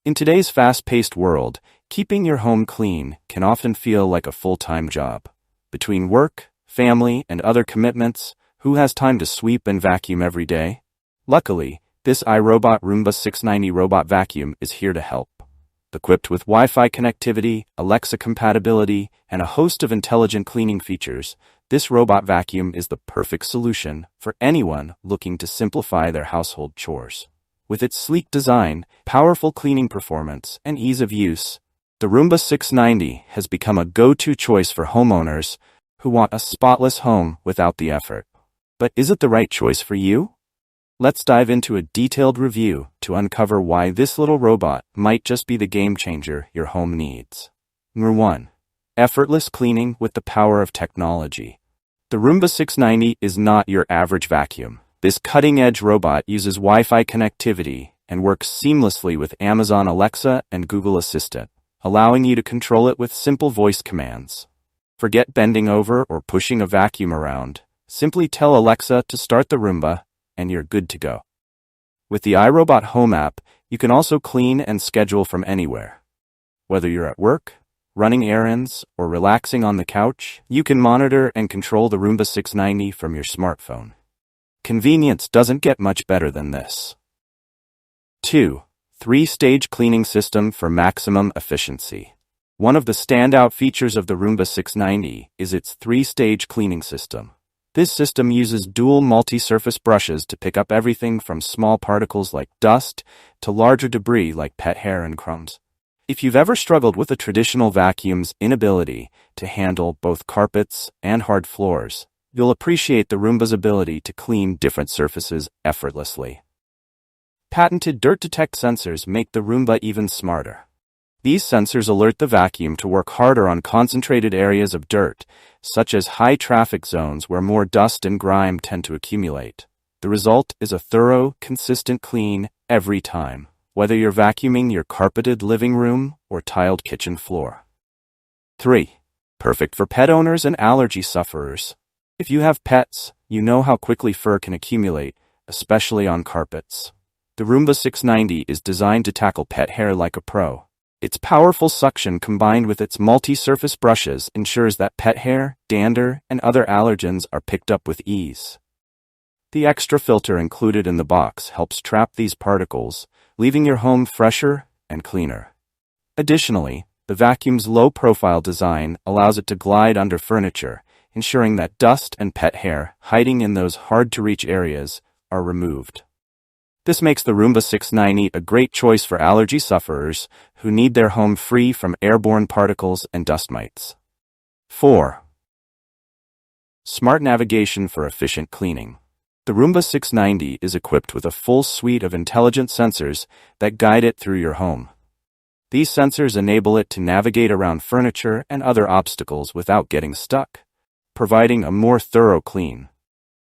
In today's fast-paced world, keeping your home clean can often feel like a full-time job. Between work, family, and other commitments, who has time to sweep and vacuum every day? Luckily, this iRobot Roomba 690 robot vacuum is here to help. Equipped with Wi-Fi connectivity, Alexa compatibility, and a host of intelligent cleaning features, this robot vacuum is the perfect solution for anyone looking to simplify their household chores. With its sleek design, powerful cleaning performance, and ease of use, the Roomba 690 has become a go-to choice for homeowners who want a spotless home without the effort. But is it the right choice for you? Let's dive into a detailed review to uncover why this little robot might just be the game changer your home needs. Number 1. Effortless cleaning with the power of technology. The Roomba 690 is not your average vacuum. This cutting-edge robot uses Wi-Fi connectivity and works seamlessly with Amazon Alexa and Google Assistant, allowing you to control it with simple voice commands. Forget bending over or pushing a vacuum around. Simply tell Alexa to start the Roomba, and you're good to go. With the iRobot Home app, you can also clean and schedule from anywhere. Whether you're at work, running errands, or relaxing on the couch, you can monitor and control the Roomba 690 from your smartphone. Convenience doesn't get much better than this. 2. 3-stage cleaning system for maximum efficiency. One of the standout features of the Roomba 690 is its 3-stage cleaning system. This system uses dual multi-surface brushes to pick up everything from small particles like dust to larger debris like pet hair and crumbs. If you've ever struggled with a traditional vacuum's inability to handle both carpets and hard floors, you'll appreciate the Roomba's ability to clean different surfaces effortlessly. Patented dirt detect sensors make the Roomba even smarter. These sensors alert the vacuum to work harder on concentrated areas of dirt, such as high traffic zones where more dust and grime tend to accumulate. The result is a thorough, consistent clean every time, whether you're vacuuming your carpeted living room or tiled kitchen floor. 3. Perfect for pet owners and allergy sufferers. If you have pets, you know how quickly fur can accumulate, especially on carpets. The Roomba 690 is designed to tackle pet hair like a pro. Its powerful suction combined with its multi-surface brushes ensures that pet hair, dander, and other allergens are picked up with ease. The extra filter included in the box helps trap these particles, leaving your home fresher and cleaner. Additionally, the vacuum's low-profile design allows it to glide under furniture, ensuring that dust and pet hair hiding in those hard-to-reach areas are removed. This makes the Roomba 690 a great choice for allergy sufferers who need their home free from airborne particles and dust mites. 4. Smart navigation for efficient cleaning. The Roomba 690 is equipped with a full suite of intelligent sensors that guide it through your home. These sensors enable it to navigate around furniture and other obstacles without getting stuck, providing a more thorough clean.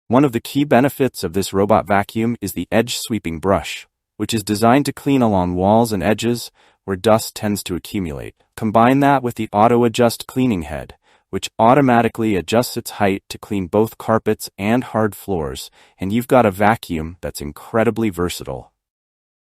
One of the key benefits of this robot vacuum is the edge sweeping brush, which is designed to clean along walls and edges where dust tends to accumulate. Combine that with the auto-adjust cleaning head, which automatically adjusts its height to clean both carpets and hard floors, and you've got a vacuum that's incredibly versatile.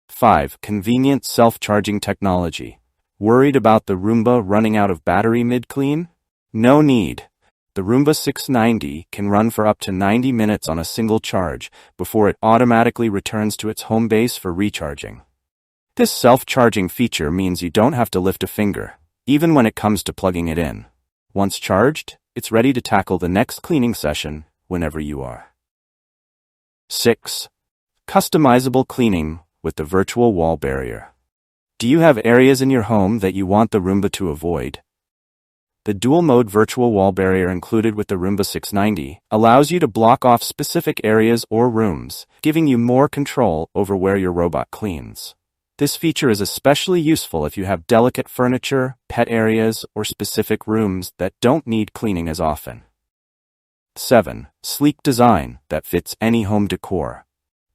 5. Convenient self-charging technology. Worried about the Roomba running out of battery mid-clean? No need. The Roomba 690 can run for up to 90 minutes on a single charge before it automatically returns to its home base for recharging. This self-charging feature means you don't have to lift a finger, even when it comes to plugging it in. Once charged, it's ready to tackle the next cleaning session whenever you are. 6. Customizable cleaning with the virtual wall barrier. Do you have areas in your home that you want the Roomba to avoid? The dual-mode virtual wall barrier included with the Roomba 690 allows you to block off specific areas or rooms, giving you more control over where your robot cleans. This feature is especially useful if you have delicate furniture, pet areas, or specific rooms that don't need cleaning as often. 7. Sleek design that fits any home decor.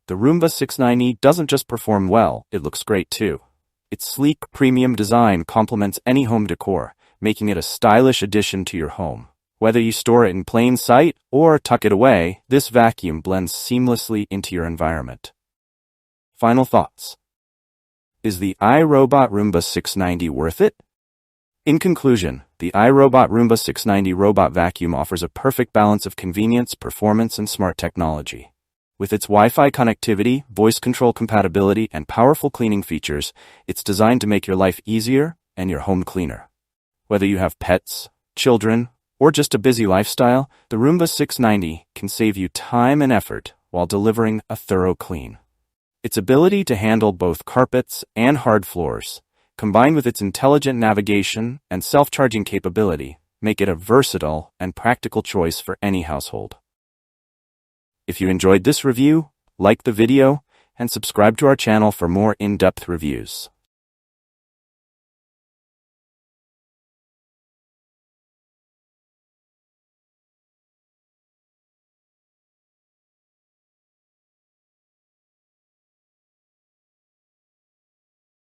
The Roomba 690 doesn't just perform well, it looks great too. Its sleek, premium design complements any home decor, making it a stylish addition to your home. Whether you store it in plain sight or tuck it away, this vacuum blends seamlessly into your environment. Final thoughts. Is the iRobot Roomba 690 worth it? In conclusion, the iRobot Roomba 690 robot vacuum offers a perfect balance of convenience, performance, and smart technology. With its Wi-Fi connectivity, voice control compatibility, and powerful cleaning features, it's designed to make your life easier and your home cleaner. Whether you have pets, children, or just a busy lifestyle, the Roomba 690 can save you time and effort while delivering a thorough clean. Its ability to handle both carpets and hard floors, combined with its intelligent navigation and self-charging capability, make it a versatile and practical choice for any household. If you enjoyed this review, like the video and subscribe to our channel for more in-depth reviews.